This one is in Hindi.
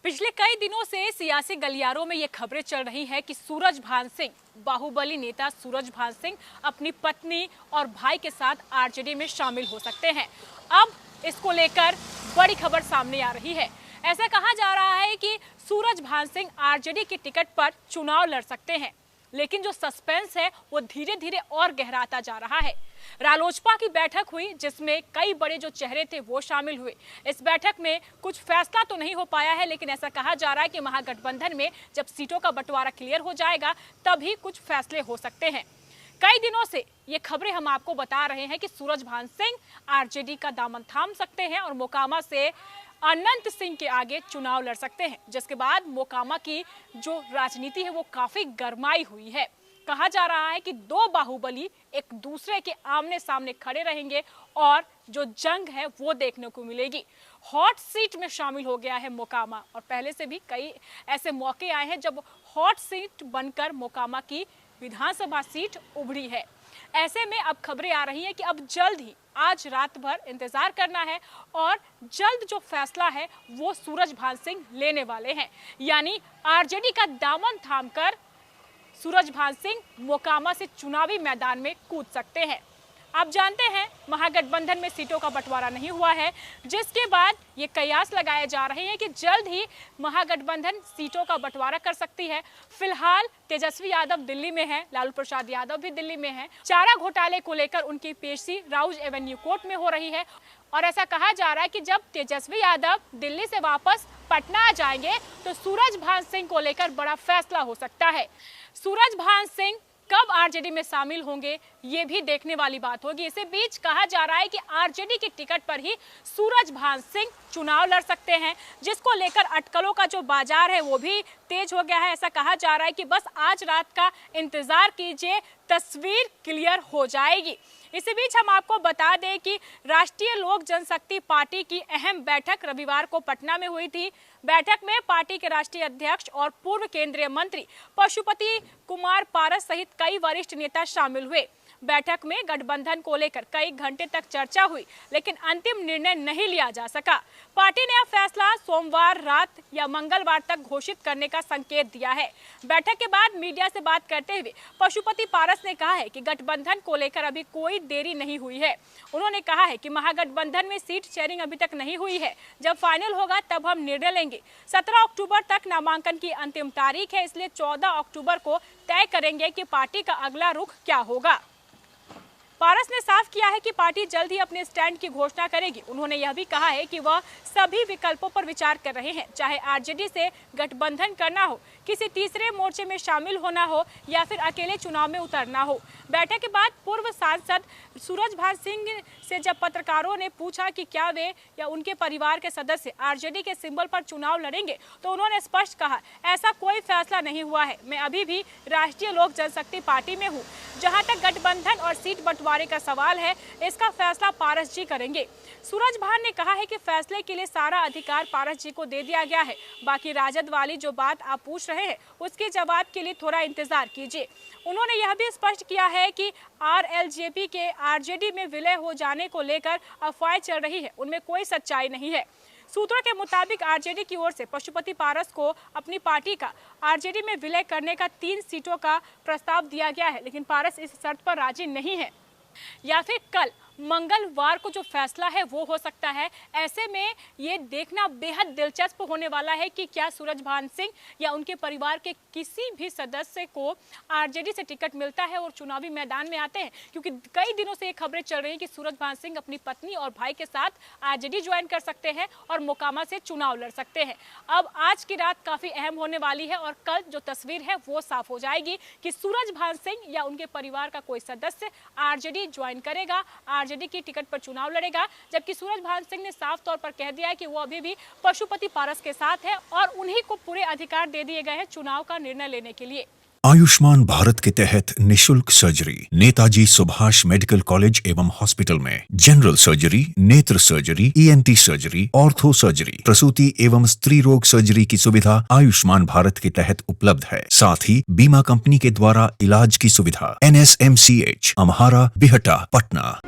पिछले कई दिनों से सियासी गलियारों में ये खबरें चल रही हैं कि सूरजभान सिंह, बाहुबली नेता सूरजभान सिंह अपनी पत्नी और भाई के साथ आरजेडी में शामिल हो सकते हैं। अब इसको लेकर बड़ी खबर सामने आ रही है। ऐसा कहा जा रहा है कि सूरजभान सिंह आरजेडी की टिकट पर चुनाव लड़ सकते हैं, लेकिन जो सस्पेंस है वो धीरे धीरे और गहराता जा रहा है। रालोसपा की बैठक हुई जिसमें कई बड़े जो चेहरे थे वो शामिल हुए। इस बैठक में कुछ फैसला तो नहीं हो पाया है, लेकिन ऐसा कहा जा रहा है कि महागठबंधन में जब सीटों का बंटवारा क्लियर हो जाएगा तभी कुछ फैसले हो सकते हैं। कई दिनों से ये खबरें हम आपको बता रहे हैं कि सूरजभान सिंह आरजेडी का दामन थाम सकते हैं और मोकामा से अनंत सिंह के आगे चुनाव लड़ सकते हैं, जिसके बाद मोकामा की जो राजनीति है वो काफी गरमाई हुई है। कहा जा रहा है कि दो बाहुबली एक दूसरे के आमने सामने खड़े रहेंगे और जो जंग है वो देखने को मिलेगी। हॉट सीट में शामिल हो गया है मोकामा, और पहले से भी कई ऐसे मौके आए हैं जब हॉट सीट बनकर मोकामा की विधानसभा सीट उभरी है। ऐसे में अब खबरें आ रही हैं कि अब जल्द ही, आज रात भर इंतजार करना है और जल्द जो फैसला है वो सूरजभान सिंह लेने वाले हैं। यानी आरजेडी का दामन थामकर सूरजभान सिंह मोकामा से चुनावी मैदान में कूद सकते हैं। आप जानते हैं महागठबंधन में सीटों का बंटवारा नहीं हुआ है, जिसके बाद ये कयास लगाए जा रहे हैं कि जल्द ही महागठबंधन सीटों का बंटवारा कर सकती है। फिलहाल तेजस्वी यादव दिल्ली में है, लालू प्रसाद यादव भी दिल्ली में है। चारा घोटाले को लेकर उनकी पेशी राउज एवेन्यू कोर्ट में हो रही है और ऐसा कहा जा रहा है कि जब तेजस्वी यादव दिल्ली से वापस पटना आ जाएंगे तो सूरजभान सिंह को लेकर बड़ा फैसला हो सकता है। सूरजभान सिंह कब आरजेडी में शामिल होंगे ये भी देखने वाली बात होगी। इसी बीच कहा जा रहा है कि आरजेडी की टिकट पर ही सूरजभान सिंह चुनाव लड़ सकते हैं, जिसको लेकर अटकलों का जो बाजार है वो भी तेज हो गया है। ऐसा कहा जा रहा है कि बस आज रात का इंतजार कीजिए, तस्वीर क्लियर हो जाएगी। इसी बीच हम आपको बता दें कि राष्ट्रीय लोक जनशक्ति पार्टी की अहम बैठक रविवार को पटना में हुई थी। बैठक में पार्टी के राष्ट्रीय अध्यक्ष और पूर्व केंद्रीय मंत्री पशुपति कुमार पारस सहित कई वरिष्ठ नेता शामिल हुए। बैठक में गठबंधन को लेकर कई घंटे तक चर्चा हुई, लेकिन अंतिम निर्णय नहीं लिया जा सका। पार्टी ने अब फैसला सोमवार रात या मंगलवार तक घोषित करने का संकेत दिया है। बैठक के बाद मीडिया से बात करते हुए पशुपति पारस ने कहा है कि गठबंधन को लेकर अभी कोई देरी नहीं हुई है। उन्होंने कहा है कि महागठबंधन में सीट शेयरिंग अभी तक नहीं हुई है, जब फाइनल होगा तब हम निर्णय लेंगे। 17 अक्टूबर तक नामांकन की अंतिम तारीख है, इसलिए 14 अक्टूबर को तय करेंगे कि पार्टी का अगला रुख क्या होगा। पारस ने साफ किया है कि पार्टी जल्द ही अपने स्टैंड की घोषणा करेगी। उन्होंने यह भी कहा है कि वह सभी विकल्पों पर विचार कर रहे हैं, चाहे आरजेडी से गठबंधन करना हो, किसी तीसरे मोर्चे में शामिल होना हो या फिर अकेले चुनाव में उतरना हो। बैठक के बाद पूर्व सांसद सूरजभान सिंह से जब पत्रकारों ने पूछा कि क्या वे या उनके परिवार के सदस्य आरजेडी के सिंबल पर चुनाव लड़ेंगे, तो उन्होंने स्पष्ट कहा, ऐसा कोई फैसला नहीं हुआ है। मैं अभी भी राष्ट्रीय लोक जनशक्ति पार्टी में हूँ। जहाँ तक गठबंधन और सीट बंटवारे का सवाल है, इसका फैसला पारस जी करेंगे। सूरजभान ने कहा है कि फैसले के लिए सारा अधिकार पारस जी को दे दिया गया है। बाकी राजद वाली जो बात आप पूछ रहे हैं उसके जवाब के लिए थोड़ा इंतजार कीजिए। उन्होंने यह भी स्पष्ट किया है कि आरएलजेपी के आरजेडी में विलय हो जाने को लेकर अफवाहें चल रही है, उनमें कोई सच्चाई नहीं है। सूत्रों के मुताबिक आरजेडी की ओर से पशुपति पारस को अपनी पार्टी का आरजेडी में विलय करने का 3 सीटों का प्रस्ताव दिया गया है, लेकिन पारस इस शर्त पर राजी नहीं है। या फिर कल मंगलवार को जो फैसला है वो हो सकता है। ऐसे में ये देखना बेहद दिलचस्प होने वाला है कि क्या सूरजभान सिंह या उनके परिवार के किसी भी सदस्य को आरजेडी से टिकट मिलता है और चुनावी मैदान में आते हैं, क्योंकि कई दिनों से ये खबरें चल रही हैं कि सूरजभान सिंह अपनी पत्नी और भाई के साथ आरजेडी ज्वाइन कर सकते हैं और मोकामा से चुनाव लड़ सकते हैं। अब आज की रात काफ़ी अहम होने वाली है और कल जो तस्वीर है वो साफ हो जाएगी कि सूरजभान सिंह या उनके परिवार का कोई सदस्य आरजेडी ज्वाइन करेगा, आरजेडी की टिकट पर चुनाव लड़ेगा। जबकि सूरजभान सिंह ने साफ तौर पर कह दिया है कि वो अभी भी पशुपति पारस के साथ है और उन्हीं को पूरे अधिकार दे दिए गए हैं चुनाव का निर्णय लेने के लिए। आयुष्मान भारत के तहत निशुल्क surgery Netaji Subhash medical college एवं हॉस्पिटल में जनरल सर्जरी, नेत्र surgery, ENT surgery, ortho surgery, प्रसूति एवं स्त्री रोग सर्जरी की सुविधा आयुष्मान भारत के तहत उपलब्ध है। साथ ही बीमा कंपनी के द्वारा इलाज की सुविधा। NSMCH, अम्हारा, बिहटा, पटना।